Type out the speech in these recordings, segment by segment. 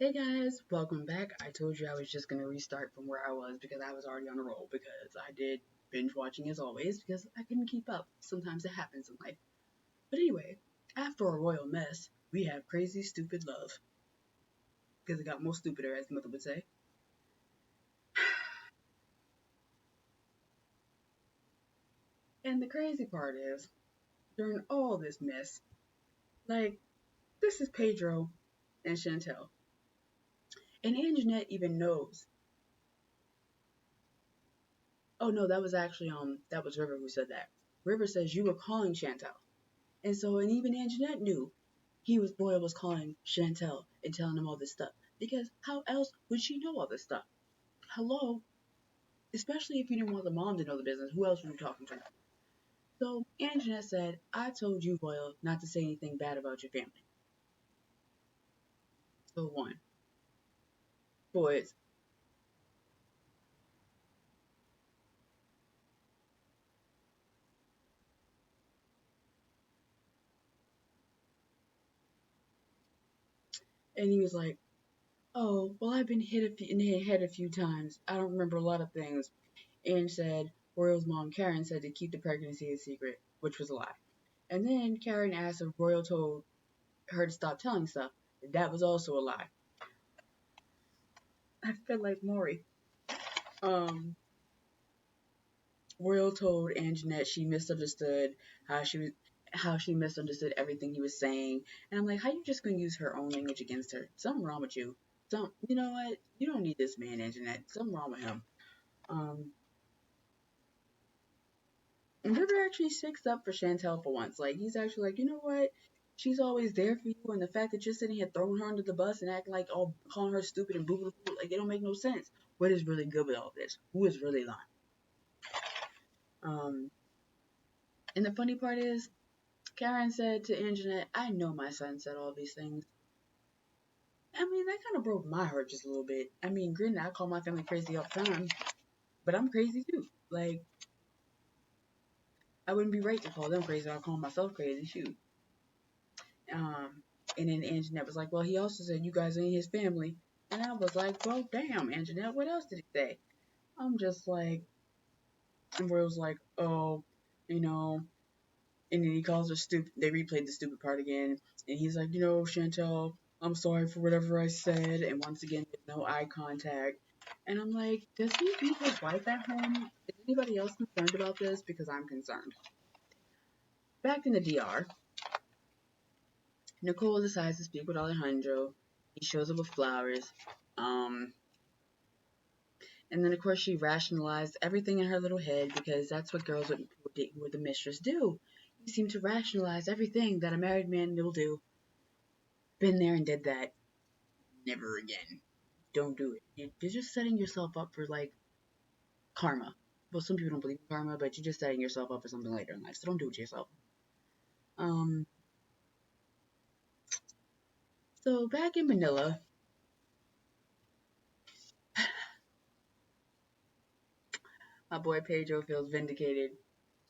Hey guys, welcome back. I told you I was just gonna restart from where I was because I was already on a roll because I did binge watching as always because I couldn't keep up. Sometimes it happens in life. But anyway, after a royal mess, we have crazy stupid love because it got more stupider, as mother would say. And the crazy part is, during all this mess, like this is Pedro and Chantel, and Anjanette even knows. Oh no, that was actually that was River who said that. River says you were calling Chantel. And even Anjanette knew Royal was calling Chantel and telling him all this stuff. Because how else would she know all this stuff? Hello? Especially if you didn't want the mom to know the business, who else were you talking to? So Anjanette said, I told you, Royal, not to say anything bad about your family. So one. Boys. And he was like, oh, well, I've been in the head a few times. I don't remember a lot of things. And said, Royal's mom, Karen, said to keep the pregnancy a secret, which was a lie. And then Karen asked if Royal told her to stop telling stuff. That was also a lie. I feel like Maury. Um, Royal told Anjanette she misunderstood how she was how she misunderstood everything he was saying. And I'm like, how you just gonna use her own language against her? Something wrong with you. You know what? You don't need this man, Anjanette. Something wrong with him. Um, and River actually sticks up for Chantel for once. Like he's actually like, you know what? She's always there for you, and the fact that you're sitting here throwing her under the bus and acting like all calling her stupid and boo boo boo, like it don't make no sense. What is really good with all this? Who is really lying? Um, and the funny part is, Karen said to Anjanette, I know my son said all these things. I mean, that kind of broke my heart just a little bit. I mean, granted, I call my family crazy all the time, but I'm crazy too. Like, I wouldn't be right to call them crazy. I'll call myself crazy, shoot. Um, and then Anjanette was like, well, he also said you guys ain't his family. And I was like, well, damn, Anjanette, what else did he say? I'm just like, and Roy was like, oh, you know, and then he calls her stupid. They replayed the stupid part again, and he's like, Chantel, I'm sorry for whatever I said. And once again, there's no eye contact. And I'm like, does he beat his wife at home? Is anybody else concerned about this? Because I'm concerned. Back in the DR, Nicole decides to speak with Alejandro. He shows up with flowers. Um, and then, of course, she rationalized everything in her little head because that's what girls with the mistress do. You seem to rationalize everything that a married man will do. Been there and did that. Never again. Don't do it. You're just setting yourself up for like karma. Well, some people don't believe in karma, but you're just setting yourself up for something later in life. So don't do it to yourself. Um. So back in Manila, my boy Pedro feels vindicated,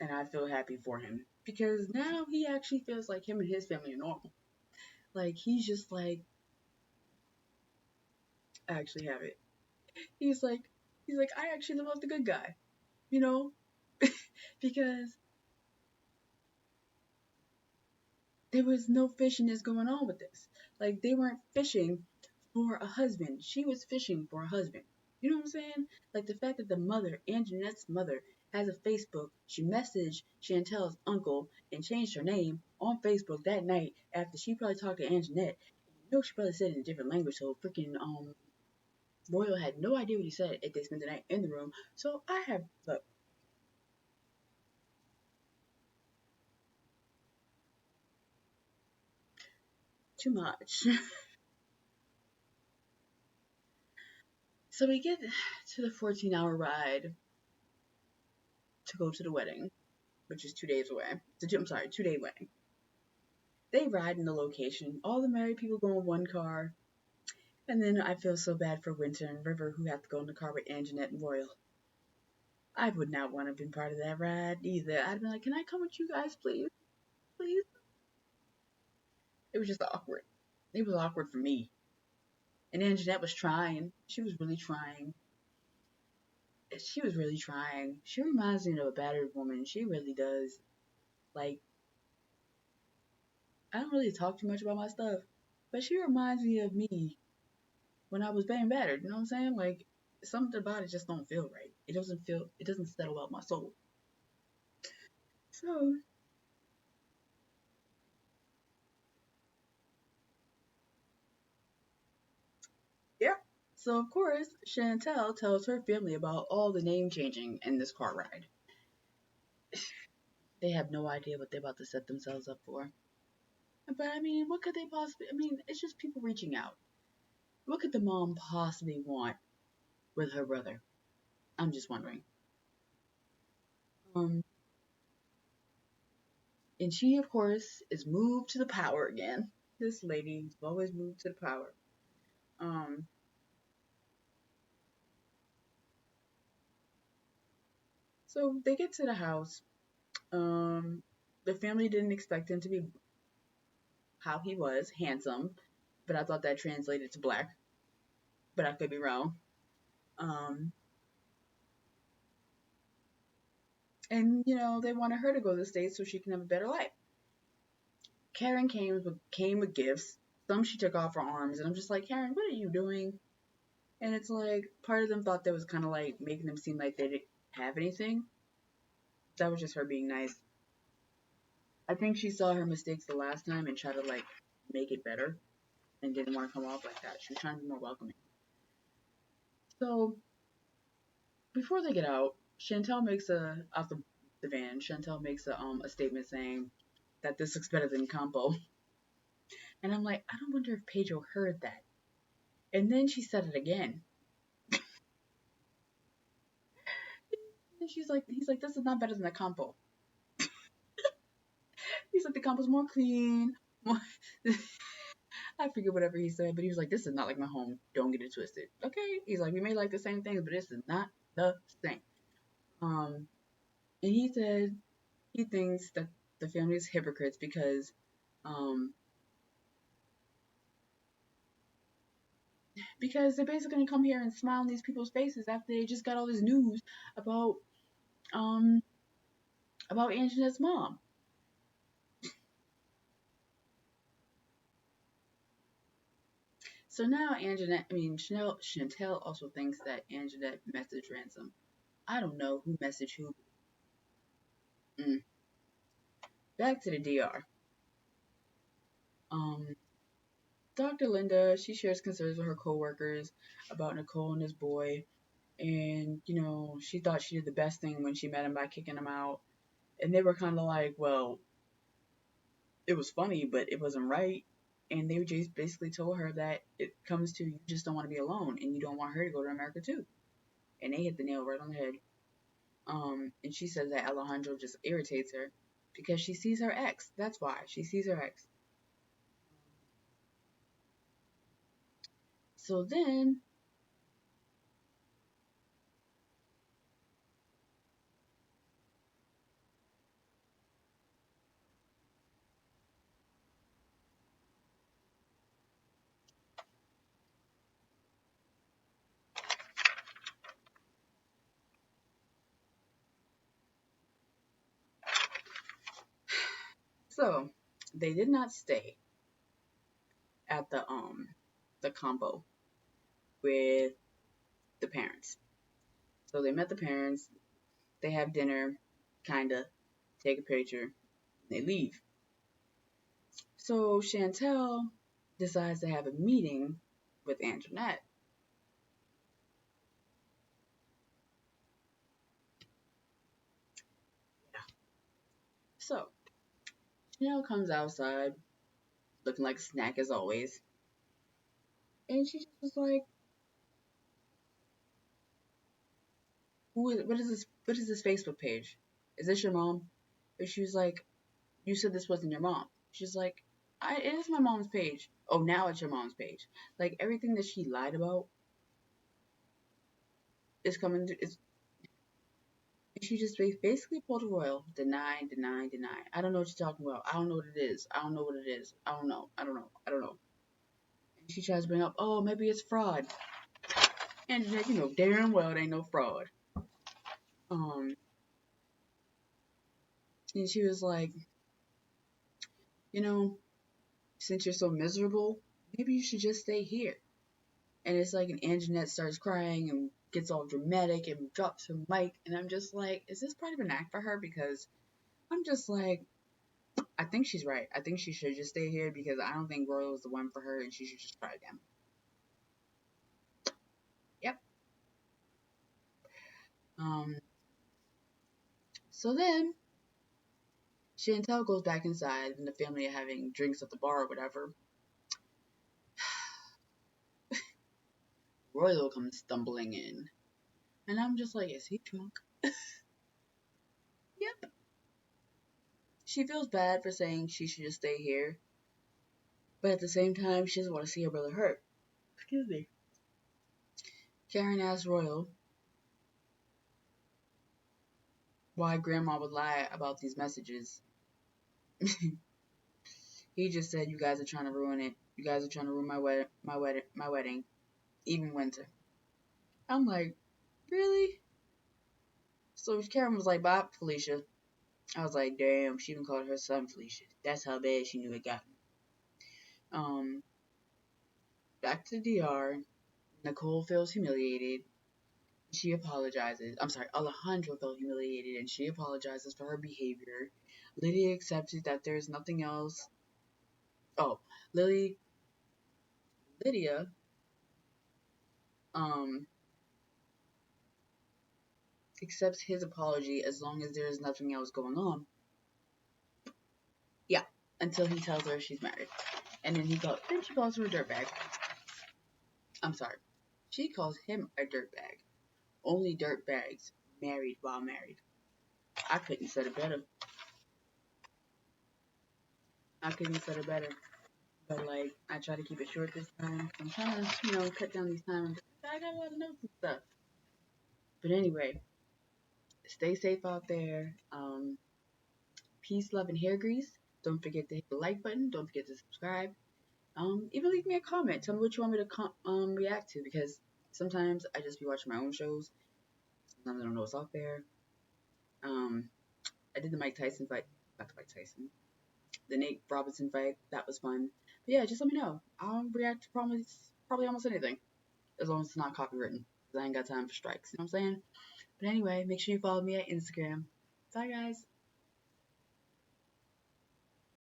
and I feel happy for him because now he actually feels like him and his family are normal. Like he's just like, I actually have it. He's like, I actually love the good guy, you know, because there was no fishiness going on with this. Like they weren't fishing for a husband. She was fishing for a husband. You know what I'm saying? Like the fact that the mother, Anjanette's mother, has a Facebook. She messaged Chantel's uncle and changed her name on Facebook that night after she probably talked to Anjanette. You know she probably said it in a different language, so freaking Royal had no idea what he said if they spent the night in the room. So I have look too much. So we get to the 14-hour ride to go to the wedding, which is 2 days away. I'm sorry, 2 day wedding. They ride in the location. All the married people go in one car. And then I feel so bad for Winter and River who have to go in the car with Anjanette and Royal. I would not want to be part of that ride either. I'd be like, can I come with you guys, please? Please? It was just awkward. It was awkward for me. And Anjanette was trying. She was really trying. She was really trying. She reminds me of a battered woman. She really does. Like, I don't really talk too much about my stuff, but she reminds me of me when I was being battered. You know what I'm saying? Like, something about it just don't feel right. It doesn't feel. It doesn't settle out my soul. So yeah. So of course, Chantel tells her family about all the name changing in this car ride. They have no idea what they're about to set themselves up for. But I mean, what could they possibly? I mean, it's just people reaching out. What could the mom possibly want with her brother? I'm just wondering. Um, and she, of course, is moved to the power again. This lady is always moved to the power. Um, so they get to the house. Um, the family didn't expect him to be how he was, handsome, but I thought that translated to black. But I could be wrong. Um, and they wanted her to go to the States so she can have a better life. Karen came with gifts. Some she took off her arms, and I'm just like, Karen, what are you doing? And it's like part of them thought that was kind of like making them seem like they didn't have anything. That was just her being nice. I think she saw her mistakes the last time and tried to like make it better and didn't want to come off like that. She was trying to be more welcoming. So before they get out, Chantel makes a out the van. Chantel makes a statement saying that this looks better than Campo, and I'm like, I don't wonder if Pedro heard that. And then she said it again, and he's like, this is not better than the Campo. He's like, the Campo's more clean. More I forget whatever he said, but he was like, this is not like my home. Don't get it twisted. Okay. He's like, we may like the same things, but this is not the same. Um, and he said he thinks that the family is hypocrites because they're basically gonna come here and smile in these people's faces after they just got all this news about um about Anjanette's mom. So now Chantel also thinks that Anjanette messaged Ransom. I don't know who messaged who. Mm. Back to the DR. Um, Dr. Linda, she shares concerns with her coworkers about Nicole and this boy. And, she thought she did the best thing when she met him by kicking him out. And they were kind of like, well, it was funny, but it wasn't right. And they just basically told her that it comes to you just don't want to be alone and you don't want her to go to America too. And they hit the nail right on the head. And she says that Alejandro just irritates her because she sees her ex. That's why. She sees her ex. So then, so they did not stay at the combo with the parents. So they met the parents, they have dinner, kinda, take a picture, they leave. So Chantel decides to have a meeting with Antoinette. So Chanel comes outside looking like a snack as always. And she just was like, what is this Facebook page? Is this your mom? And she was like, you said this wasn't your mom. She's like, it is my mom's page. Oh, now it's your mom's page. Like everything that she lied about is coming. She just basically pulled a royal. Deny, deny, deny. I don't know what you're talking about. I don't know what it is. I don't know what it is. I don't know. I don't know. I don't know. She tries to bring up, oh, maybe it's fraud. And you know damn well it ain't no fraud. Um, and she was like, you know, since you're so miserable, maybe you should just stay here. And it's like, and Anjanette starts crying and gets all dramatic and drops her mic. And I'm just like, is this part of an act for her? Because I'm just like, I think she's right. I think she should just stay here because I don't think Royal is the one for her and she should just try again. Yep. Um, so then Chantel goes back inside and the family are having drinks at the bar or whatever. Royal comes stumbling in. And I'm just like, is he drunk? Yep. She feels bad for saying she should just stay here. But at the same time, she doesn't want to see her brother hurt. Excuse me. Karen asks Royal why Grandma would lie about these messages. He just said, "You guys are trying to ruin it. You guys are trying to ruin my wedding, even winter." I'm like, really? So Karen was like, "Bye, Felicia." I was like, damn, she even called her son Felicia. That's how bad she knew it got. Um, Back to the DR. Nicole feels humiliated. She apologizes. I'm sorry, Alejandro felt humiliated and she apologizes for her behavior. Lydia accepts that there's nothing else. Oh, Lydia, um, accepts his apology as long as there is nothing else going on. Yeah, until he tells her she's married. And then she calls her a dirtbag. I'm sorry. She calls him a dirtbag. Only dirtbags married while married. I couldn't have said it better. I couldn't have said it better. But like, I try to keep it short this time. I'm trying to, cut down these times. I got a lot of notes and stuff. But anyway, stay safe out there. Peace, love, and hair grease. Don't forget to hit the like button. Don't forget to subscribe. Even leave me a comment. Tell me what you want me to react to because sometimes I just be watching my own shows. Sometimes I don't know what's out there. I did the Mike Tyson fight, not the Mike Tyson, the Nate Robinson fight. That was fun. But yeah, just let me know. I'll react to probably almost anything as long as it's not copywritten. Cause I ain't got time for strikes. You know what I'm saying? But anyway, make sure you follow me at Instagram. Bye guys.